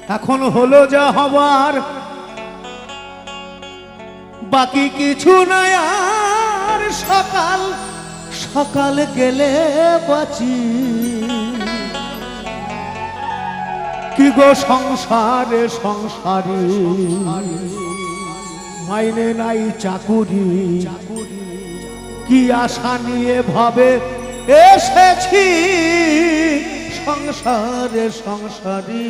এখন হলো যা হবার, বাকি কিছু নাই আর। সকাল সকাল গেলে বাঁচি, কি গো সংসারে সংসারী, মাইনে নাই চাকুরি, কি আশা নিয়ে ভাবে এসেছি সংসারে সংসারী।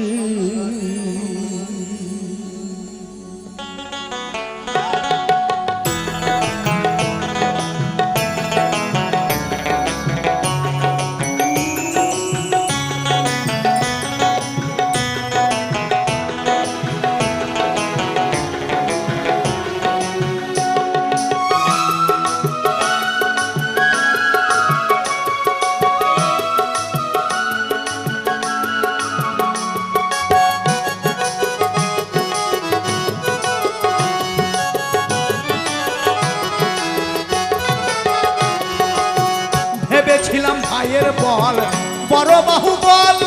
ভেবেছিলাম ভাইয়ের বল বড় বাহুবল,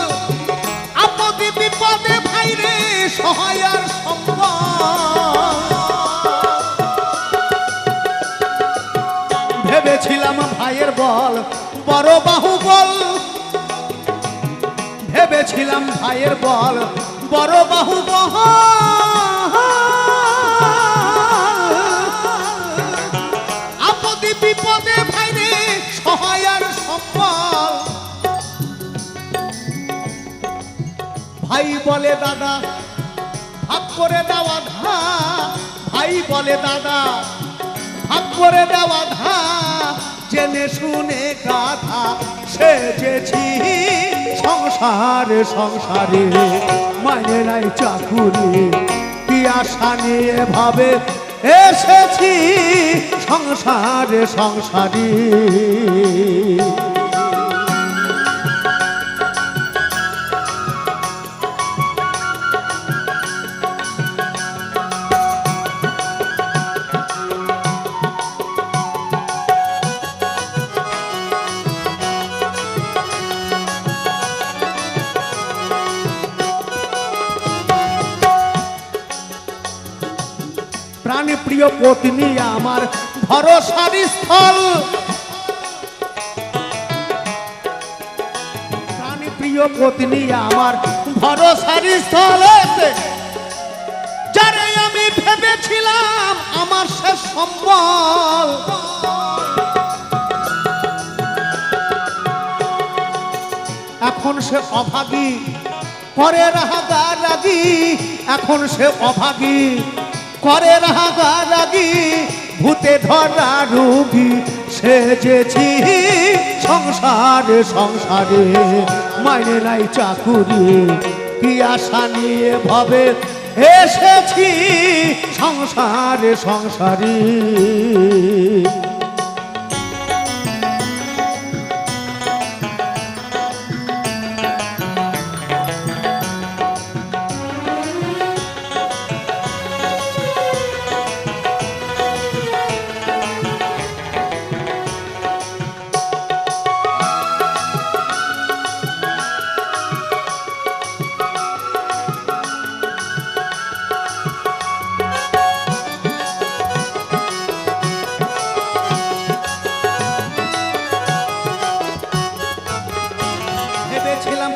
আপদে বিপদে ভাইরে সহায় আর সম্বল। ভেবেছিলাম ভাইয়ের বল বড় বাহুবল, ভেবেছিলাম ভাইয়ের বল বড় বাহুবল। আপদে বিপদে ভাইরে সহায় আর সম্বল। ভাই বলে দাদা ভাগ করে দেওয়া ধা, ভাই বলে দাদা ভাগ করে দেওয়া ধা। জেনে শুনে গাধা সেজেছি সংসারে সংসারে, মাইনে নাই চাকুরি, কি আশা নিয়ে ভাবে এসেছি সংসারে সংসারী। প্রাণ প্রিয় পত্নী আমার ভরসার স্থল, প্রাণ প্রিয় পত্নী আমার ভরসার স্থল। যারে আমি ভেবেছিলাম আমার শেষ সম্বল, এখন সে অভাগী করে রাগারাগি, এখন সে অভাগী করে রাগারাগি। ভূতে ধরা রোগী সেজেছি সংসারে সংসারে, মাইনে নাই চাকুরি, কি আশা নিয়ে ভাবে এসেছি সংসারে সংসারী।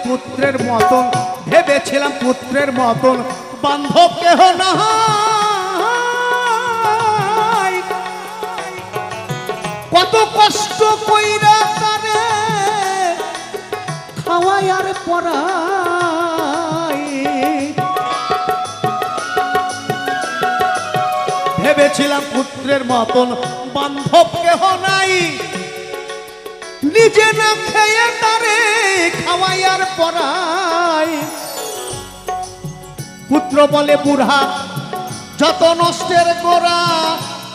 পুত্রের মতন, ভেবেছিলাম পুত্রের মতন, বান্ধব কেহ না। কত কষ্ট কইরা তারে খাওয়াই আর পড়াই। ভেবেছিলাম পুত্রের মতন, বান্ধব কেহ নাই, নিজে না খেয়ে তারে খাওয়াই আর পড়াই। পুত্র বলে বুড়া যত নষ্টের গোড়া,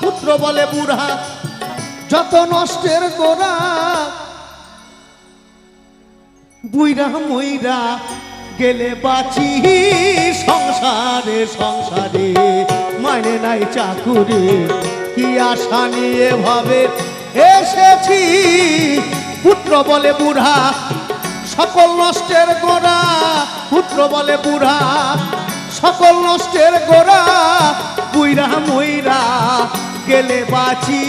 পুত্র বলে বুড়া যত নষ্টের গোড়া। বুইরা মইরা গেলে বাঁচি সংসারে সংসারে, মাইনে নাই চাকুরি, কি আশা নিয়ে ভাবে এসেছি। পুত্র বলে বুড়া সকল নষ্টের গোড়া, পুত্র বলে বুড়া সকল নষ্টের গোড়া বুইরা মুইরা গেলে বাঁচি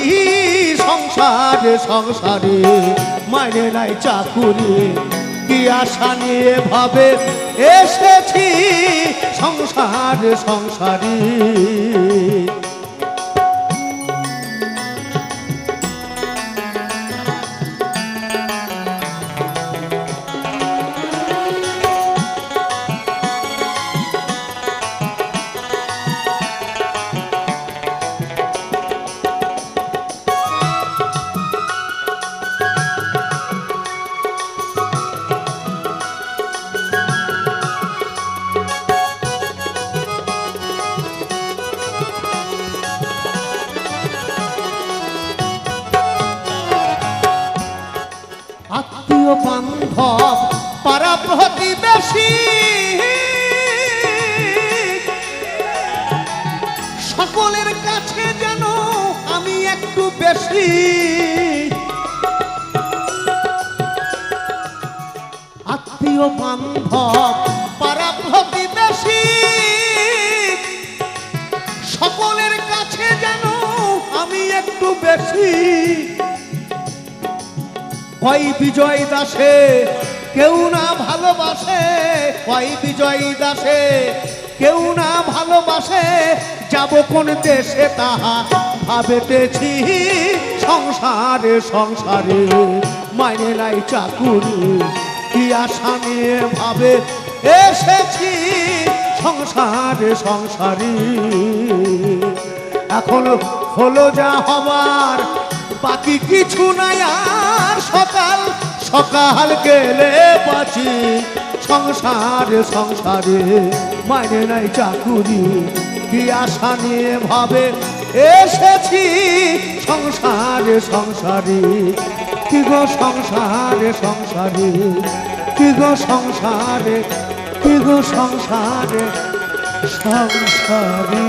সংসারে সংসারে মাইনে নাই চাকুরি কি আশা নিয়ে ভাবে এসেছি সংসারে সংসারে আত্মীয় বান্ধব পাড়া প্রতিবেশী সকলের কাছে যেন আমি একটু বেশি আত্মীয় বান্ধব পাড়া প্রতিবেশী সকলের কাছে যেন আমি একটু বেশি ওই বিজয় দাসে কেউ না ভালোবাসে ওই বিজয় দাসে কেউ না ভালোবাসে যাব কোন দেশে তাহা ভাবেতেছি সংসারে সংসারে মাইনে নাই চাকুরি কি আশা নিয়ে ভাবে এসেছি সংসারে সংসারে এখন হলো যা হবার বাকি কিছু নাই আর সকাল সকাল গেলে বাঁচি সংসারে সংসারে মাইনে নাই চাকুরি কি আশা নিয়ে ভাবে এসেছি সংসারে সংসারে কি গো সংসারে সংসারে কি গো সংসারে কি গো সংসারে সংসারে